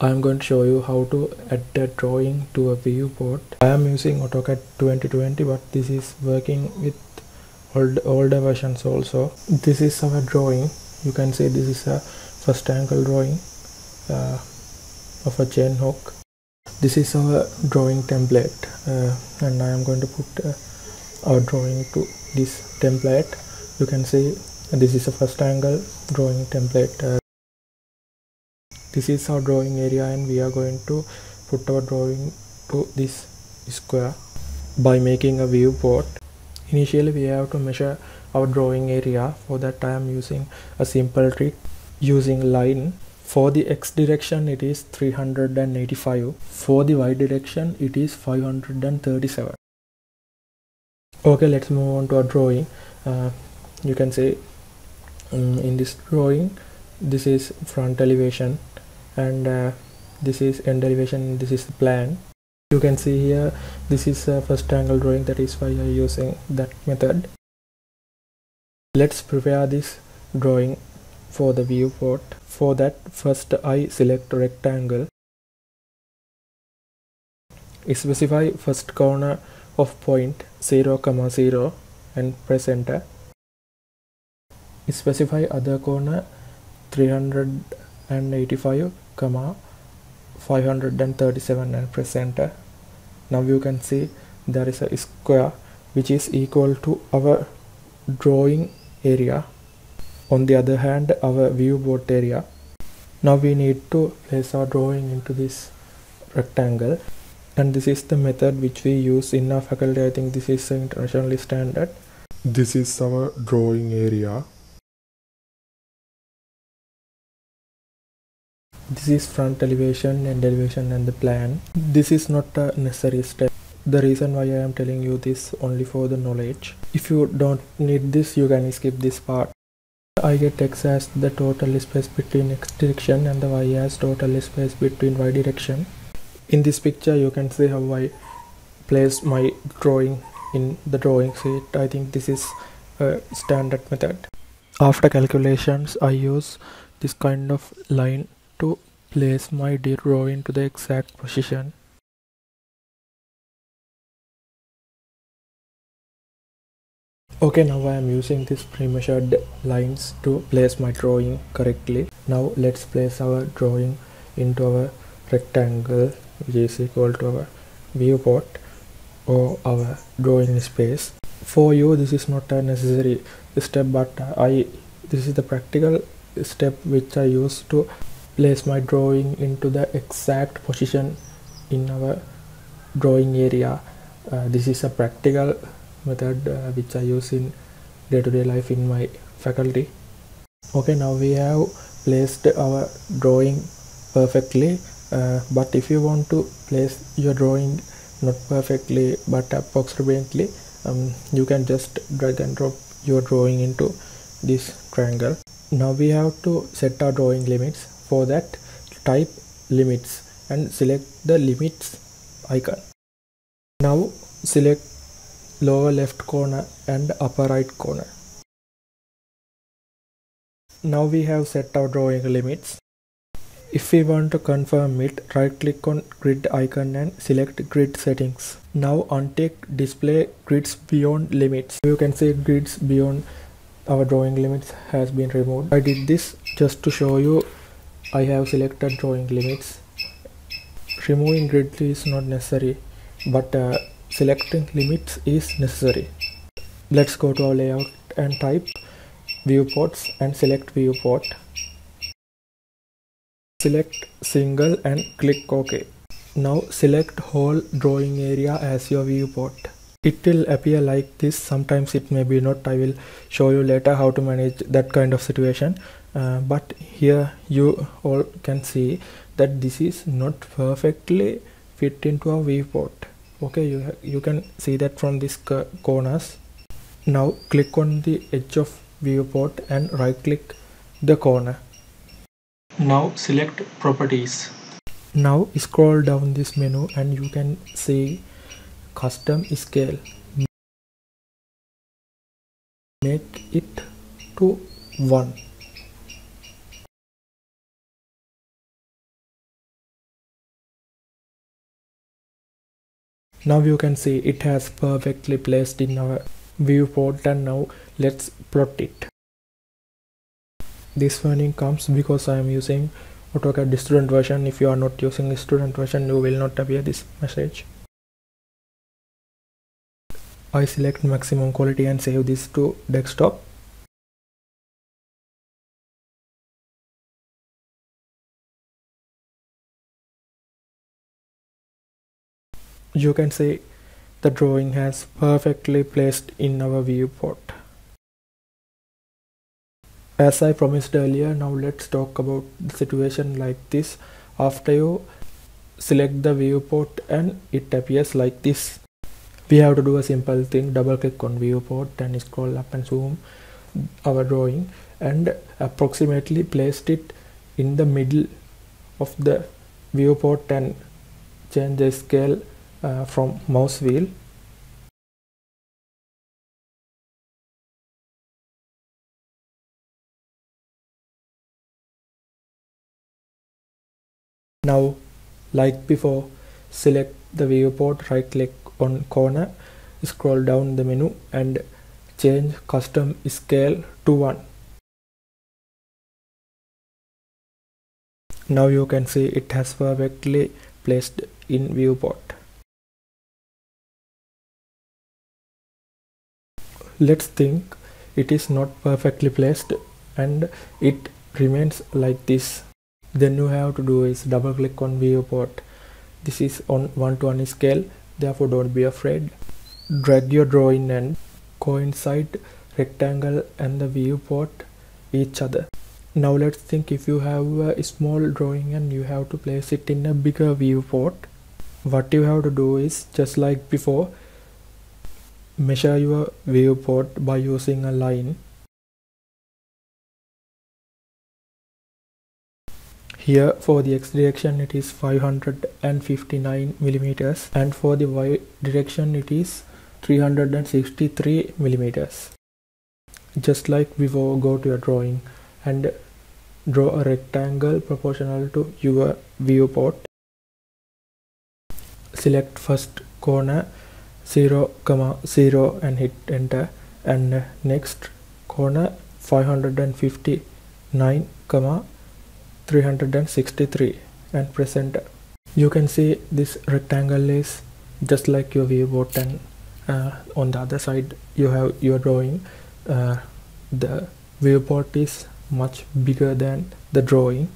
I am going to show you how to add a drawing to a viewport. I am using AutoCAD 2020, but this is working with older versions also. This is our drawing. You can see this is a first angle drawing of a chain hook. This is our drawing template, and I am going to put our drawing to this template. You can see this is a first angle drawing template. This is our drawing area, and we are going to put our drawing to this square by making a viewport. Initially we have to measure our drawing area. For that I am using a simple trick using line. For the x direction it is 385. For the y direction it is 537. Okay, let's move on to our drawing. You can see in this drawing, this is front elevation, and this is end elevation. This is the plan. You can see here this is a first angle drawing, that is why I am using that method. Let's prepare this drawing for the viewport. For that, first I select rectangle, specify first corner of point 0, 0 and press enter. Specify other corner 385, 537 and press enter. Now you can see there is a square which is equal to our drawing area. On the other hand, our viewport area. Now we need to place our drawing into this rectangle, and this is the method which we use in our faculty. I think this is internationally standard. This is our drawing area. This is front elevation, end elevation and the plan. This is not a necessary step. The reason why I am telling you this only for the knowledge. If you don't need this, you can skip this part. I get x as the total space between x direction and the y as total space between y direction. In this picture you can see how I place my drawing in the drawing sheet. I think this is a standard method. After calculations, I use this kind of line to place my drawing to the exact position. Okay, now I am using these pre-measured lines to place my drawing correctly. Now let's place our drawing into our rectangle, which is equal to our viewport or our drawing space. For you this is not a necessary step, but this is the practical step which I use to place my drawing into the exact position in our drawing area. This is a practical method which I use in day-to-day life in my faculty. Okay, now we have placed our drawing perfectly, but if you want to place your drawing not perfectly but approximately, you can just drag and drop your drawing into this triangle. Now we have to set our drawing limits. For that, type limits and select the limits icon. Now select lower left corner and upper right corner. Now we have set our drawing limits. If we want to confirm it, right click on grid icon and select grid settings. Now untick display grids beyond limits. You can see grids beyond our drawing limits has been removed. I did this just to show you I have selected drawing limits. Removing grid is not necessary, but selecting limits is necessary. Let's go to our layout and type viewports and select viewport. Select single and click OK. Now select whole drawing area as your viewport. It will appear like this. Sometimes it may be not. I will show you later how to manage that kind of situation. But here you all can see that this is not perfectly fit into our viewport. Okay, you can see that from these corners. Now click on the edge of viewport and right click the corner. Now select properties. Now scroll down this menu and you can see custom scale. Make it to 1. Now you can see it has perfectly placed in our viewport, and now let's plot it. This warning comes because I am using AutoCAD student version. If you are not using student version, you will not appear this message. I select maximum quality and save this to desktop. You can see the drawing has perfectly placed in our viewport. As I promised earlier, now let's talk about the situation like this. After you select the viewport and it appears like this, we have to do a simple thing: double click on viewport and scroll up and zoom our drawing and approximately placed it in the middle of the viewport and change the scale from mouse wheel. Now, like before, select the viewport, right click on corner, scroll down the menu and change custom scale to 1. Now you can see it has perfectly placed in viewport. Let's think it is not perfectly placed and it remains like this. Then you have to do is double click on viewport. This is on 1:1 scale, therefore don't be afraid. Drag your drawing and coincide rectangle and the viewport each other. Now let's think if you have a small drawing and you have to place it in a bigger viewport. What you have to do is, just like before, measure your viewport by using a line. Here for the x direction it is 559 millimeters and for the y direction it is 363 millimeters. Just like before, go to your drawing and draw a rectangle proportional to your viewport. Select first corner 0, 0 and hit enter, and next corner 559, 363 and press enter. You can see this rectangle is just like your viewport, and on the other side you have your drawing. The viewport is much bigger than the drawing.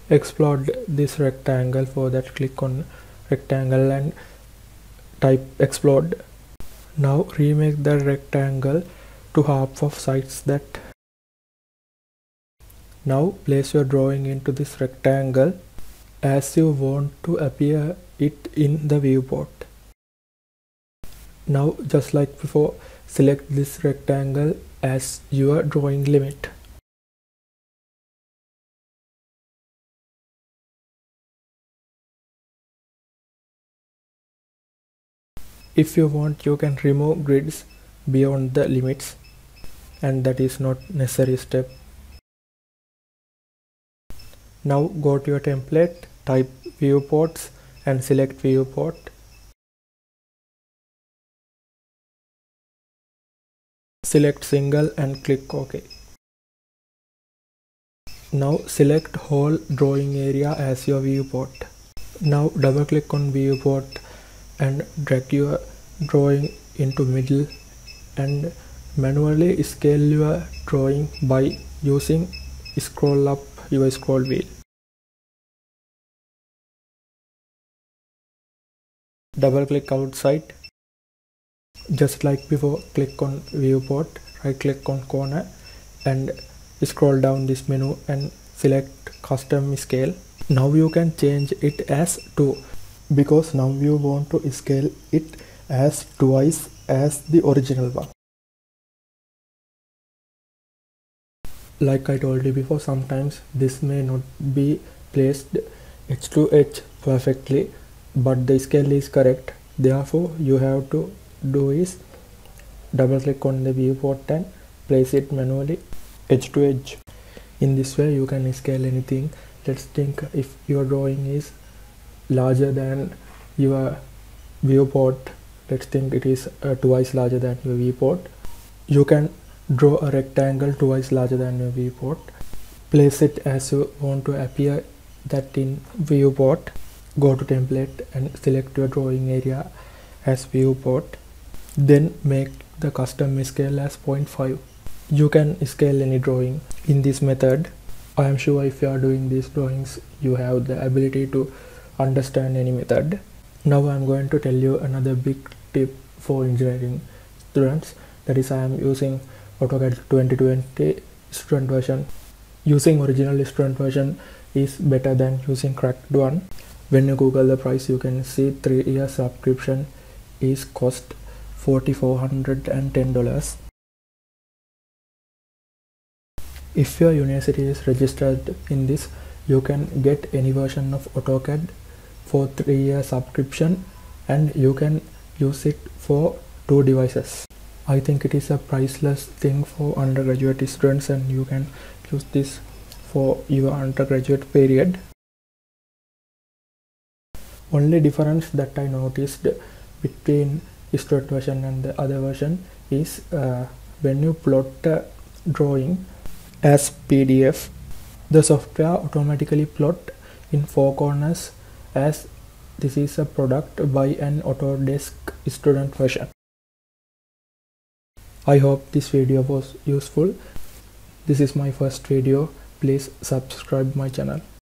Explode this rectangle. For that, click on rectangle and type explode. Now remake the rectangle to half of sides that. Now place your drawing into this rectangle as you want to appear it in the viewport. Now, just like before, select this rectangle as your drawing limit. If you want, you can remove grids beyond the limits, and that is not necessary step. Now go to your template, type viewports and select viewport. Select single and click OK. Now select whole drawing area as your viewport. Now double click on viewport and drag your drawing into middle and manually scale your drawing by using scroll up your scroll wheel. Double click outside. Just like before, click on viewport, right click on corner and scroll down this menu and select custom scale. Now you can change it as 2 because now you want to scale it as twice as the original one. Like I told you before, sometimes this may not be placed edge to edge perfectly, but the scale is correct. Therefore you have to do is double click on the viewport and place it manually edge to edge. In this way you can scale anything. Let's think if your drawing is larger than your viewport, let's think it is twice larger than your viewport. You can draw a rectangle twice larger than your viewport. Place it as you want to appear that in viewport. Go to template and select your drawing area as viewport. Then make the custom scale as 0.5. You can scale any drawing in this method. I am sure if you are doing these drawings, you have the ability to understand any method. Now I am going to tell you another big tip for engineering students. That is, I am using AutoCAD 2020 student version. Using original student version is better than using cracked one. When you Google the price, you can see 3-year subscription is cost $4,410. If your university is registered in this, you can get any version of AutoCAD for 3-year subscription, and you can use it for 2 devices. I think it is a priceless thing for undergraduate students, and you can use this for your undergraduate period. Only difference that I noticed between student version and the other version is when you plot a drawing as PDF, the software automatically plot in 4 corners as this is a product by an Autodesk student version. I hope this video was useful. This is my first video. Please subscribe my channel.